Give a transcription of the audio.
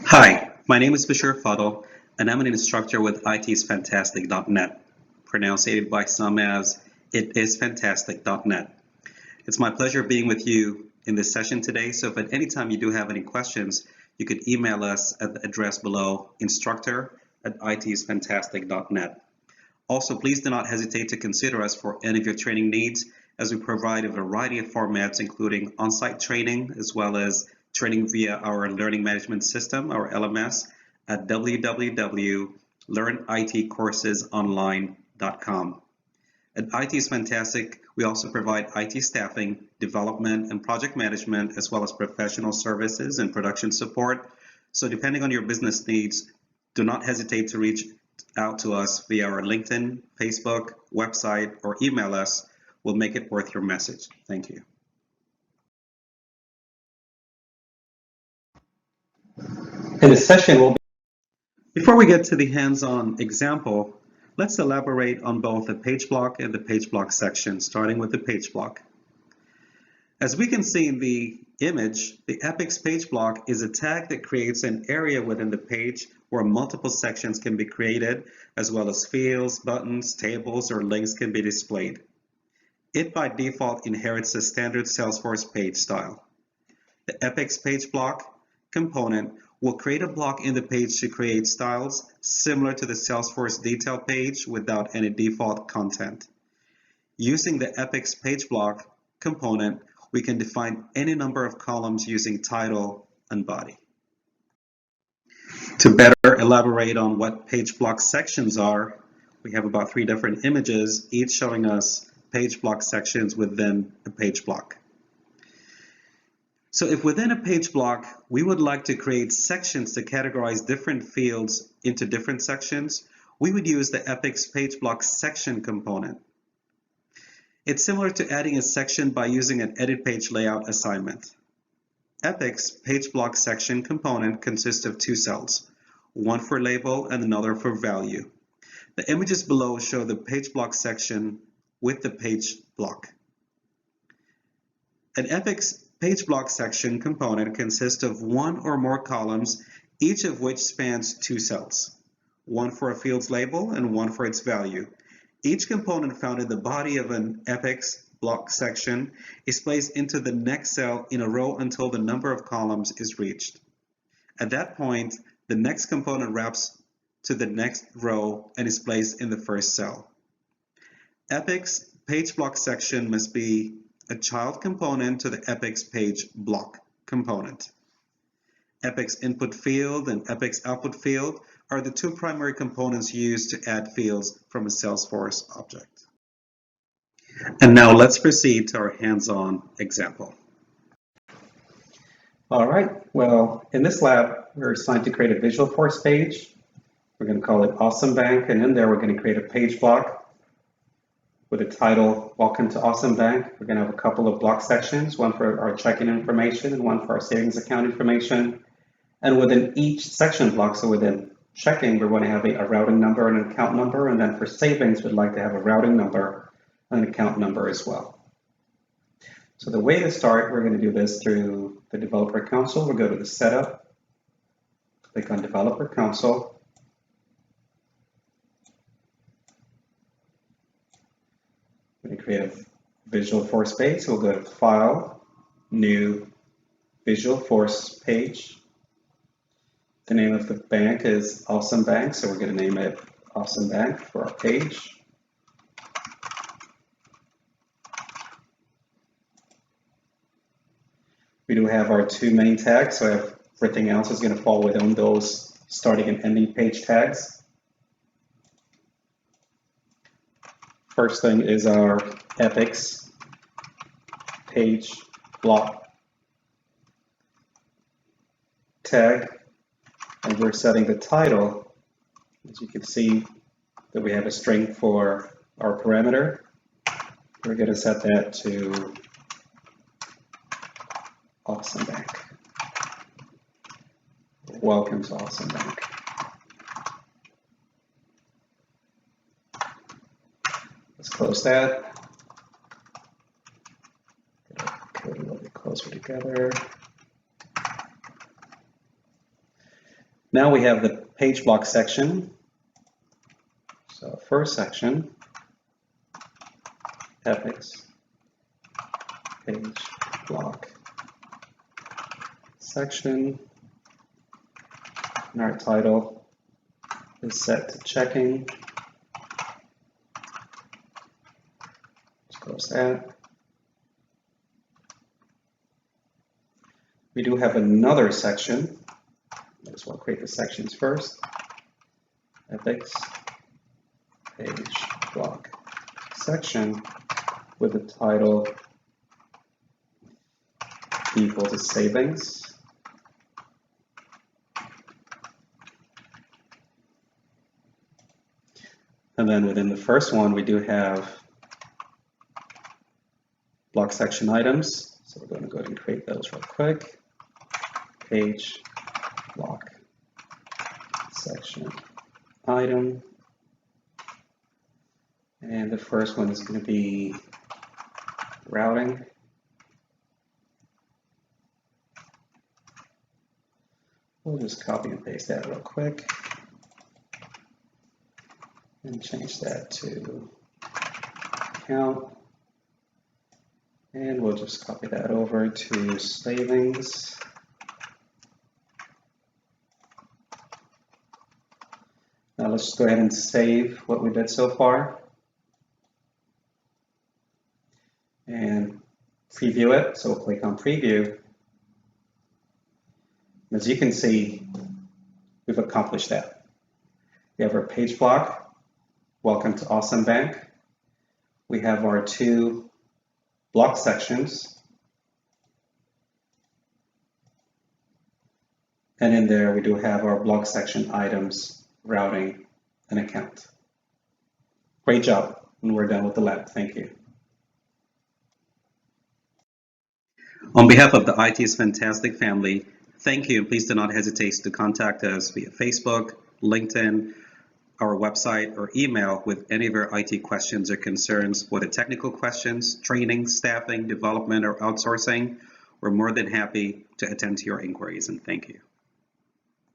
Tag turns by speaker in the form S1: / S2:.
S1: Hi, my name is Visualforce, and I'm an instructor with itsfantastic.net, pronounced by some as itisfantastic.net. It's my pleasure being with you in this session today, so if at any time you do have any questions, you could email us at the address below, instructor@itsfantastic.net. Also, please do not hesitate to consider us for any of your training needs, as we provide a variety of formats, including on-site training, as well as training via our learning management system, our LMS, at www.learnitcoursesonline.com. At IT is Fantastic, we also provide IT staffing, development, and project management, as well as professional services and production support. So depending on your business needs, do not hesitate to reach out to us via our LinkedIn, Facebook, website, or email us. We'll make it worth your message. Thank you. In this session, before we get to the hands-on example, let's elaborate on both the PageBlock and the PageBlock section, starting with the PageBlock. As we can see in the image, the Epix PageBlock is a tag that creates an area within the page where multiple sections can be created, as well as fields, buttons, tables, or links can be displayed. It by default inherits the standard Salesforce page style. The Epix PageBlock component will create a block in the page to create styles similar to the Salesforce detail page without any default content. Using the Epix PageBlock component, we can define any number of columns using title and body. To better elaborate on what PageBlock sections are, we have about 3 different images, each showing us PageBlock sections within a page block. So if within a page block, we would like to create sections to categorize different fields into different sections, we would use the Epix PageBlockSection component. It's similar to adding a section by using an edit page layout assignment. Epix PageBlockSection component consists of 2 cells, one for label and another for value. The images below show the PageBlock section with the page block. An Epix PageBlock section component consists of 1 or more columns, each of which spans 2 cells, one for a field's label and one for its value. Each component found in the body of an Epix block section is placed into the next cell in a row until the number of columns is reached. At that point, the next component wraps to the next row and is placed in the first cell. Epix PageBlock section must be a child component to the Epix page block component. Epix input field and Epix output field are the 2 primary components used to add fields from a Salesforce object. And now let's proceed to our hands-on example.
S2: All right, well, in this lab, we're assigned to create a Visualforce page. We're going to call it Awesome Bank, and in there we're going to create a page block with a title, Welcome to Awesome Bank. We're going to have a couple of block sections, one for our checking information and one for our savings account information. And within each section block, so within checking, we're going to have a routing number and an account number, and then for savings, we'd like to have a routing number and an account number as well. So the way to start, we're going to do this through the Developer Console. We'll go to the Setup, click on Developer Console. We're going to create a Visualforce page. So we'll go to File, New, Visualforce page. The name of the bank is Awesome Bank, so we're going to name it Awesome Bank for our page. We do have our 2 main tags, so everything else is going to fall within those starting and ending page tags. First thing is our Epix page block tag, and we're setting the title. As you can see that we have a string for our parameter. We're going to set that to Awesome Bank. Welcome to Awesome Bank. Let's close that. Code a little bit closer together. Now we have the page block section. So first section, ethics, page block section, and our title is set to checking. Let's close that. We do have another section. Might as well create the sections first. Ethics, page block section with the title equal to savings. And then within the first one, we do have block section items. So we're going to go ahead and create those real quick. Page block section item. And the first one is going to be routing. We'll just copy and paste that real quick and change that to account. And we'll just copy that over to savings. Now let's just go ahead and save what we did so far and preview it. So we'll click on preview. As you can see, we've accomplished that. We have our page block, welcome to Awesome Bank. We have our two block sections. And in there, we do have our block section items, routing, and account. Great job, and we're done with the lab. Thank you.
S1: On behalf of the IT is Fantastic family, thank you, and please do not hesitate to contact us via Facebook, LinkedIn, our website, or email with any of your IT questions or concerns, whether technical questions, training, staffing, development, or outsourcing. We're more than happy to attend to your inquiries, and thank you.